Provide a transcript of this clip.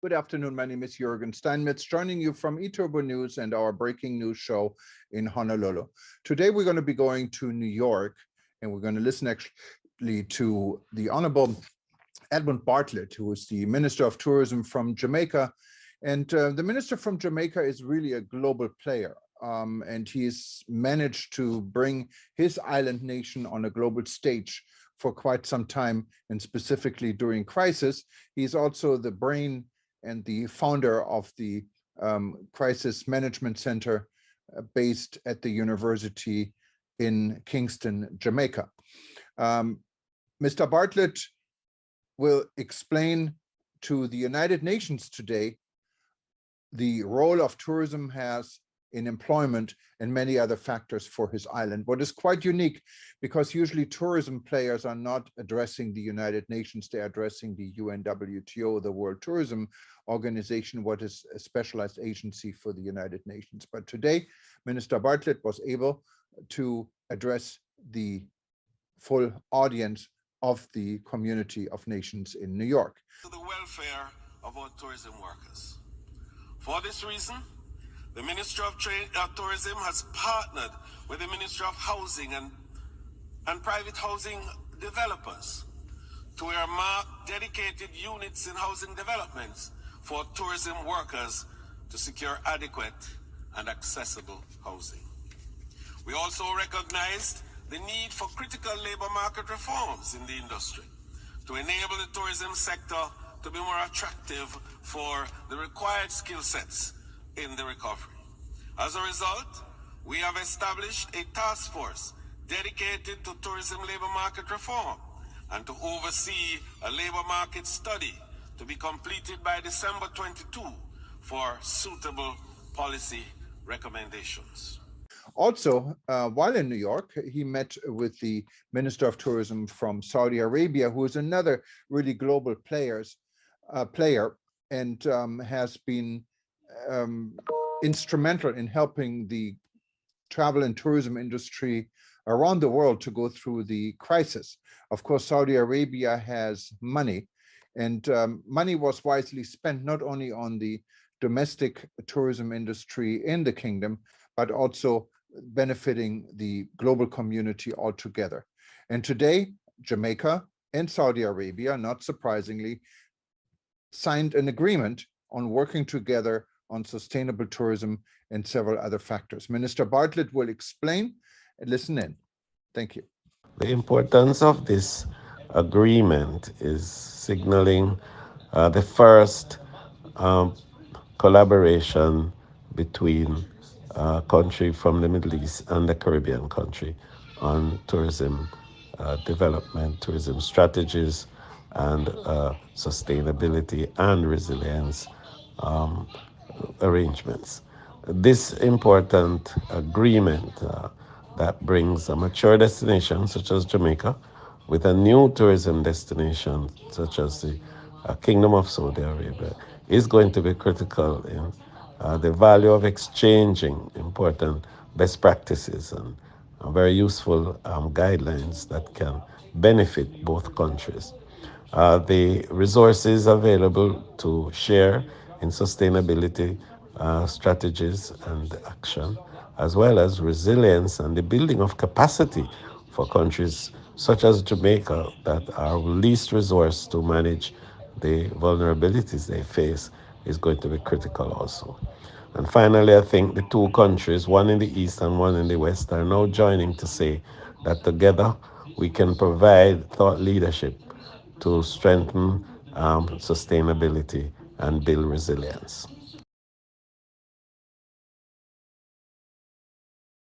Good afternoon. My name is Jürgen Steinmetz, joining you from eTurbo News and our breaking news show in Honolulu. Today, we're going to be going to New York, and we're going to listen actually to the Honorable Edmund Bartlett, who is the Minister of Tourism from Jamaica. And the minister from Jamaica is really a global player. And he's managed to bring his island nation on a global stage for quite some time, and specifically during crisis. He's also the brain and the founder of the Crisis Management Center based at the university in Kingston, Jamaica. Mr. Bartlett will explain to the United Nations today the role of tourism has in employment and many other factors for his island. What is quite unique, because usually tourism players are not addressing the United Nations, they're addressing the UNWTO, the World Tourism Organization, what is a specialized agency for the United Nations. But today, Minister Bartlett was able to address the full audience of the community of nations in New York. To the welfare of our tourism workers. For this reason, the Ministry of Tourism has partnered with the Ministry of Housing and private housing developers to earmark dedicated units in housing developments for tourism workers to secure adequate and accessible housing. We also recognized the need for critical labor market reforms in the industry to enable the tourism sector to be more attractive for the required skill sets in the recovery. As a result, we have established a task force dedicated to tourism labor market reform and to oversee a labor market study to be completed by December 22 for suitable policy recommendations. Also, while in New York, he met with the Minister of Tourism from Saudi Arabia, who is another really global player and has been instrumental in helping the travel and tourism industry around the world to go through the crisis. Of course, Saudi Arabia has money, and money was wisely spent not only on the domestic tourism industry in the kingdom, but also benefiting the global community altogether. And today, Jamaica and Saudi Arabia, not surprisingly, signed an agreement on working together on sustainable tourism and several other factors. Minister Bartlett will explain and listen in. Thank you. The importance of this agreement is signaling the first collaboration between a country from the Middle East and the Caribbean country on tourism development, tourism strategies, and sustainability and resilience arrangements. This important agreement that brings a mature destination such as Jamaica with a new tourism destination such as the Kingdom of Saudi Arabia is going to be critical in the value of exchanging important best practices and very useful guidelines that can benefit both countries. The resources available to share in sustainability strategies and action, as well as resilience and the building of capacity for countries such as Jamaica that are least resourced to manage the vulnerabilities they face, is going to be critical also. And finally, I think the two countries, one in the east and one in the west, are now joining to say that together we can provide thought leadership to strengthen sustainability and build resilience.